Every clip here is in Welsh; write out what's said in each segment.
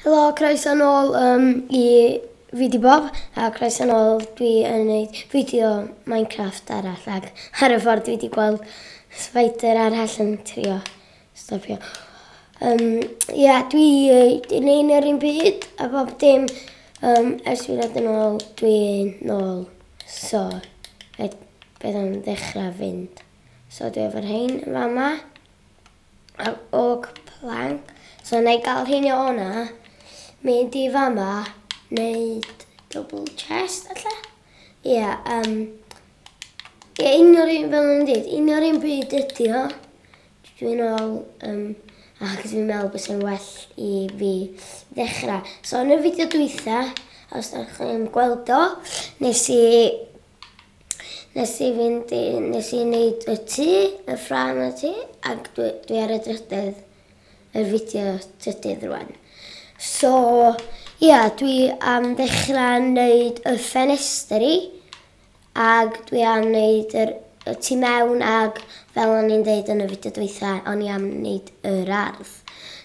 Helo, croeso nôl i Fideo Bob, a croeso nôl dwi yn gwneud fideo Minecraft arall ac ar y ffordd dwi wedi gweld spider arall yn trio stopio. Dwi yn ein yr un byd a bob dim ers fi ddod yn ôl, dwi'n nôl. So, beth am ddechrau fynd. So, dwi efo'r hein yn fama, a oak plank. So, na i gael hein o hwnna, mynd i fama, wneud double chest, alla? Un o'r un fel yn dweud, un o'r un byd ydi o. Dwi'n ôl, ac dwi'n meddwl bod sy'n well i fi ddechrau. So, yn y fideo dwytha, os ydych chi'n gweld o, nes i wneud y tŷ, y ffran y tŷ, ac dwi ar y drydydd, y fideo trydydd rwan. So, dwi am ddechrau wneud y ffenestri, ac dwi am wneud y tu mewn, ac fel o'n i'n dweud yn y fideo dwytha, o'n i am wneud yr ardd.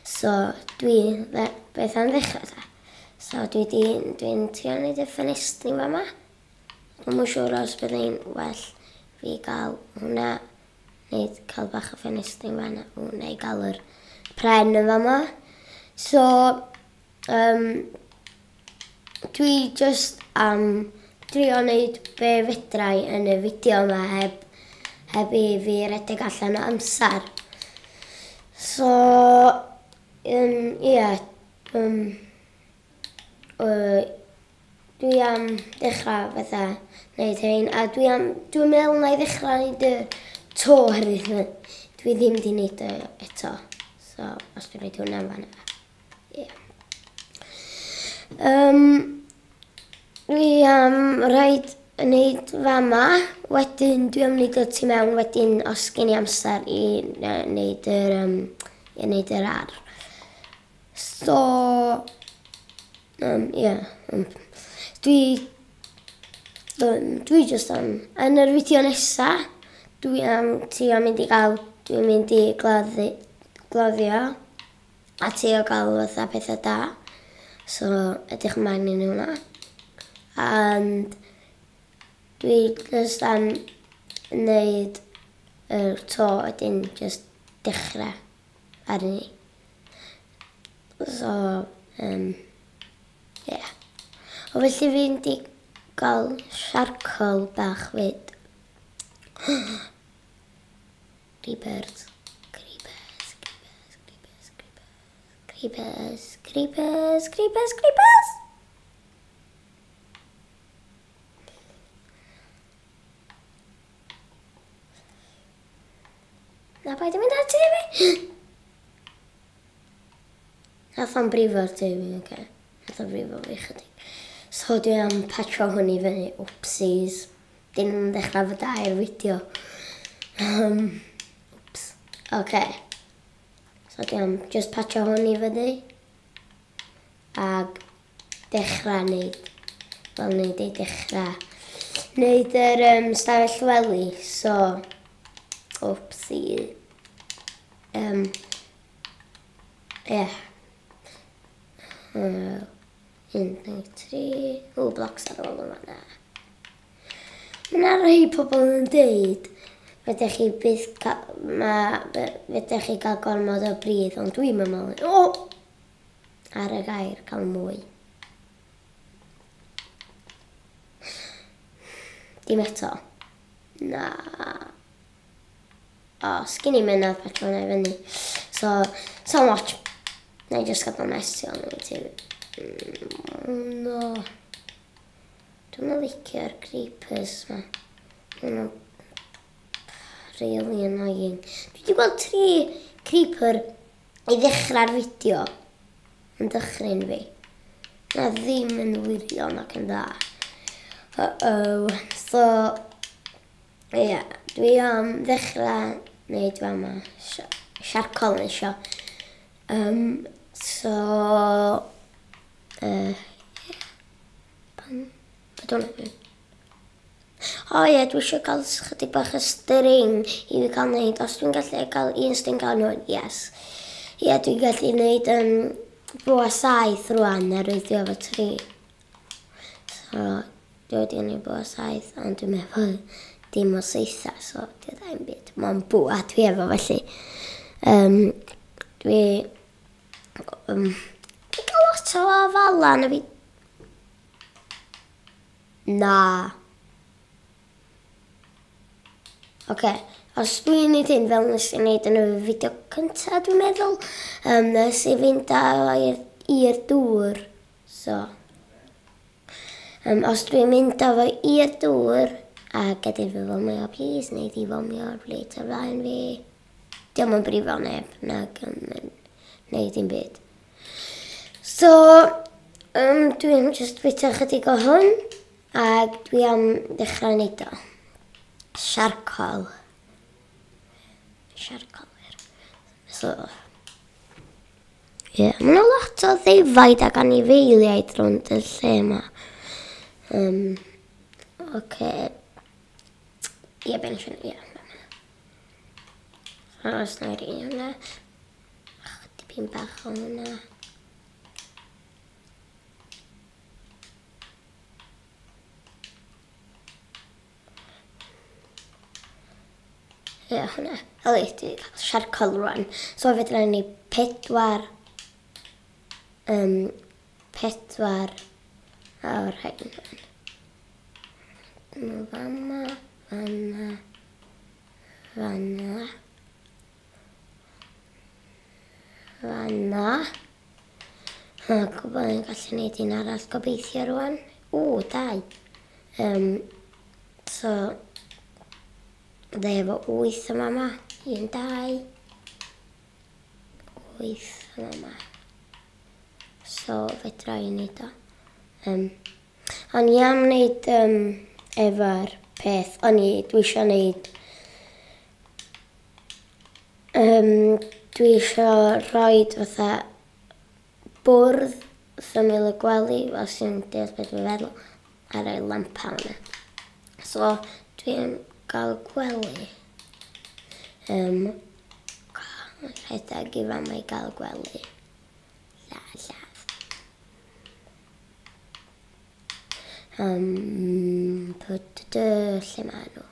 So, beth am ddechrau ta? So, dwi'n trio wneud y ffenestri fama. Dwi'n mwyn siŵr os byddai'n well fi gael hwnna, neu cael bach o ffenestri fana, neu gael yr pren yn fama. So, dwi just am trio wneud be fedrai yn y fideo yma heb i fi redeg allan o amser. So, dwi am ddechrau fatha wneud hyn, a dwi'n meddwl na i ddechrau wneud y to herwydd dwi ddim wedi wneud eto. So, os dwi'n rhaid hwnna'n fanna. Dwi am rhaid wneud fama, wedyn dwi am wneud o tu mewn, wedyn os gen i amser i wneud yr ardd. So, dwi just am, yn yr fideo nesa, dwi'n mynd i gloddio, a trio gael fatha pethau da. So, edrych ymlaen i hwnna. And dwi just am wneud y to wedyn just dechrau ar ni. So, O felly fi'n di gael charcoal bach fyd. Creepers. Na paid yn mynd ar tŷ fi. Nath o'n brifo'r tŷ fi, oce. Nath o'n brifo fi chydig. So dwi am patro hwn i fyny, oopsies. Dyn nhw'n ddechrau fod da i'r fideo. Oops. Oce. So dwi am just patro hwn i fyny. Ag dechrau wneud, wneud yr stafell wely. So, oopsie. 1, 2, 3. Blocks ar ôl yma. Mae'na rhai pobl yn dweud fedrwch chi gael gormod o bridd, ond dwi'n meddwl ar y gair cael mwy. Dim eto. Na. Sgyn i mynydd patro hwnna i fyny. So much. Na i just gadael mesio yn y tŷ. No. Dwi'n licio'r creepers ma. Dwi'n really annoying. Dwi wedi gweld 3 creeper i ddechrau'r fideo yn dychryn fi. Na ddim yn wirion ac yn dda. So, dwi am ddechrau wneud fama charcoal yn isio. So, dwi eisiau cael chydig bach o string i fi cael wneud. Os dwi'n gallu cael un string gael nhw, yes. Dwi'n gallu wneud bwa 7 rwan a rydw efo 3. So, dwi wedi gwneud bwa 7, ond dwi'n meddwl dim o 6, so dwi ddim byd. Mae'n bwa dwi efo felly. Dwi gael lot o fala na fi. Na. Oce, os dwi'n neud hyn fel nes i'n neud yn y fideo cyntaf, dwi'n meddwl, nes i fynd i'r dŵr. So, os dwi'n mynd o fo i'r dŵr, a gadael fi fomio, please, neu di fomio ar blyd ar flaen fi. Diolch yn brifo neb, nag neud dim byd. So, dwi'n just bita chydig o hwn, ac dwi am ddechrau neud o. Siarcol. So, mae'n lot o ddefaid ac anifeiliaid rownd y lle yma. Oce. Ben eisiau, os na i hwnna. Dipyn bach o hwnna. Hwnna. Dwi cael siarcol rwan. So fedra ni 4 o'r rhain. Fanna. Gwybod yn gallu neud un arall gobeithio rwan. 2. So, efo 8 yma yma. 1, 2. 8 yma yma. So, fedra i neud o. O'n i am neud efo'r peth. Dwi eisiau neud. Dwi eisiau rhoi fatha bwrdd ffynil y gwely, os yw'n deall beth dwi'n feddwl, a rhoi lampa hwnna. So, dwi'n gael gwely. Rhedeg i fama i gael gwely. Lle maen nhw?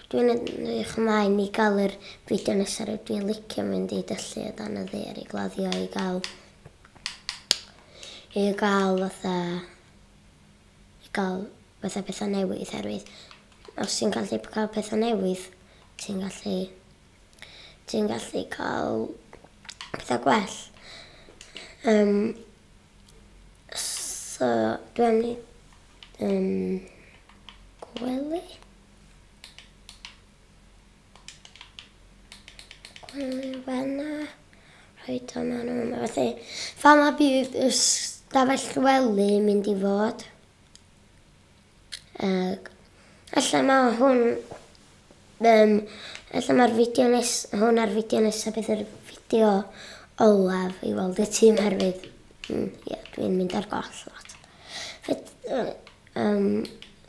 Dwi'n edrych ymlaen i gael yr fideo nesaf. Dwi'n licio mynd i dyllu o dan y ddeir i gladdio i gael fatha pethau newydd herwydd. Os ti'n gallu cael pethau newydd, ti'n gallu cael pethau gwell. So, dwi'n mynd gwely. Gwely fanna. Rhaid o maen nhw. Fama bydd y stafell wely mynd i fod. Alla mae'r fideo hwn ar fideo nesaf bydd yr fideo olaf i weld y tîm herwydd. Dwi'n mynd ar goll lot.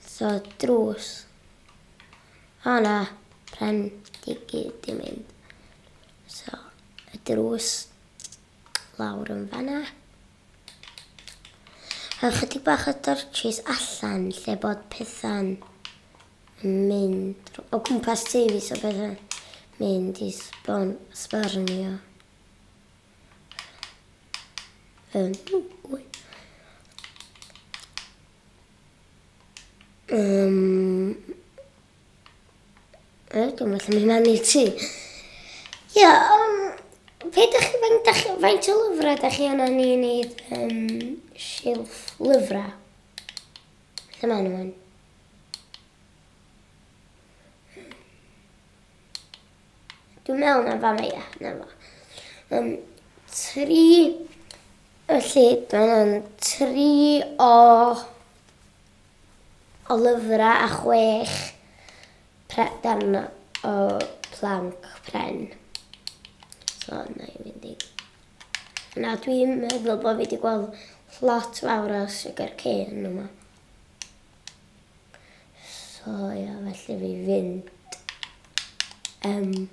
So, drws. O na, pren digi di mynd. So, y drws lawr yn fanna. Chydig bach o dorchis allan lle bod pethau'n mynd o gwmpas TV, so pethau'n mynd i sbyrnio. Dwi'n meddwl mynd mewn i'r tŷ. Faint o lyfrau da chi yna ni wneud silff lyfrau? Lle maen nhw'n? Dwi'n meddwl na fa mae na fo. 3, felly, dwi'n 3 o lyfrau a 6 darn o planc pren. So, na i fynd i. Na, dwi'n meddwl bod fi wedi gweld lot fawr o sugar cane yma. So, felly fi fynd un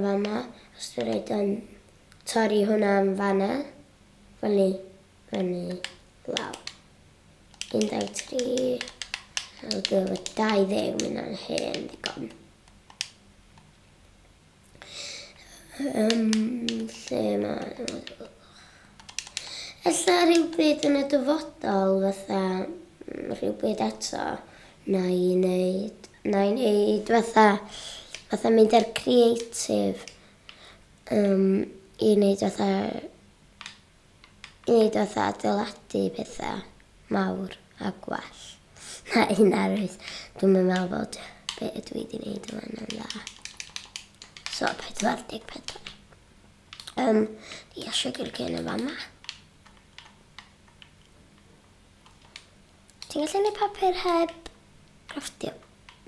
fama. Os dwi'n rhaid yn torri hwnna yn fanna. Fyny lawr. 1, 2, 3. Dwi'n efo 20 mynd yn hen ddigon. Lle mae... Ella rhywbryd yn y dyfodol fatha rhywbryd eto na i wneud fatha mynd ar creative i wneud fatha adeiladu pethau mawr a gwell. Na un arwydd, dwi'n meddwl bod be dwi wedi wneud yma'n yn dda. So, 44. Di eisiau gyrgyn y fama. Ti'n gallu gwneud papur heb grafftio?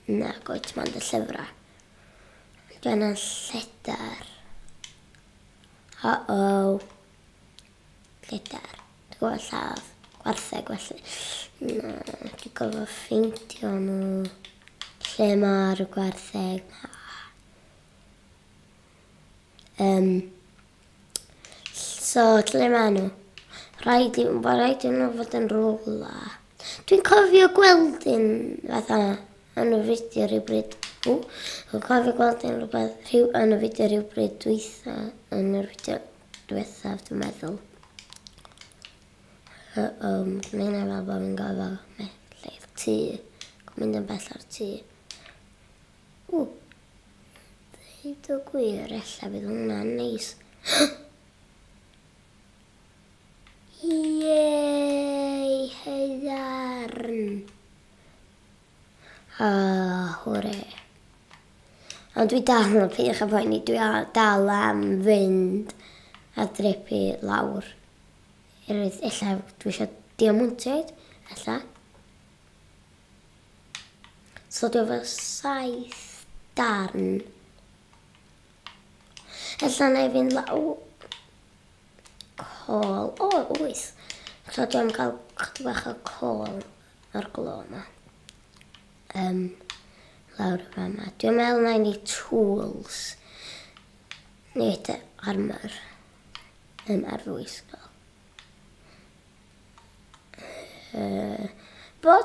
Na, goet, mae'n dy llyfrau. Dwi'n yn lledar. Lledar. Dwi'n gwybod lladd. Gwartheg felly. Na, dwi'n gofio ffeindio nhw. Lle mae'r gwartheg? So, lle mae nhw? Rhaid i nhw fod yn rola. Dwi'n cofio gweld un fatha yn y fideo rhywbryd. Dwi'n cofio gweld un rhywbeth yn y fideo rhywbryd yn yr fideo diwethaf, dwi'n meddwl. Gwneud fel bod fi'n gofio lle'r tŷ. Mynd yn bell ar tŷ. Deud o gwir, ella bydd hwnna'n neis. Yey, heiarn. Hwre. Ond dwi dal yn pidwch a poeni, dwi dal am fynd a dripu lawr. Ella dwi eisiau diamantiaid, ella. So dwi efo 7 darn. Ella na i fynd lawr. Col. 8. So dwi am cael chydig bach o col o'r glo yma. Lawr y fama. Dwi'n meddwl na i ni tools. Nid armor. Ar fwy ysgol. Bob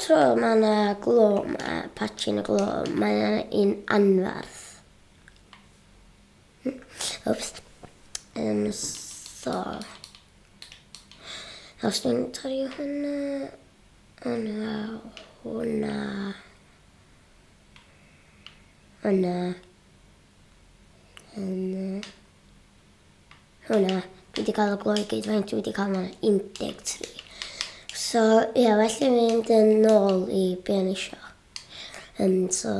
tro mae yna glo, patch yn y glo, mae yna un anfarth. Oops. So, os dwi'n torri hwnna, hwnna, dwi wedi cael y glo i gyd, faint dwi wedi cael yma 13. So, ia, felly fynd yn ôl i be o'n isio. So,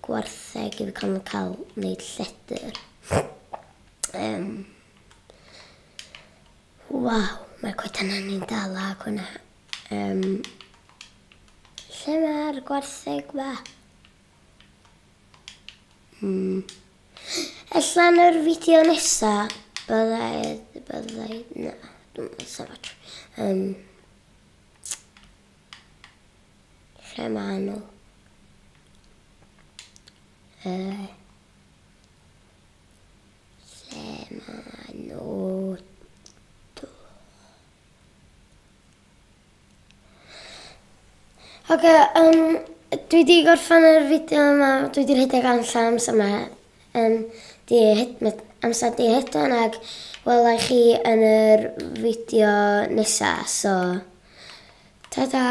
gwartheg i fi cael wneud lledr. Waw, mae'r coeden yna'n dal ag hwnna. Lle mae'r gwartheg fa? Ella yn yr fideo nesa, byddai, na, dwi'n meddwl sefach. Lle mae nhw? Lle mae nhw? Oce, dwi wedi gorffen yr fideo yma, dwi wedi rhedeg allan amser yma. Amser di hedon ag welai chi yn yr fideo nesa, so ta-da!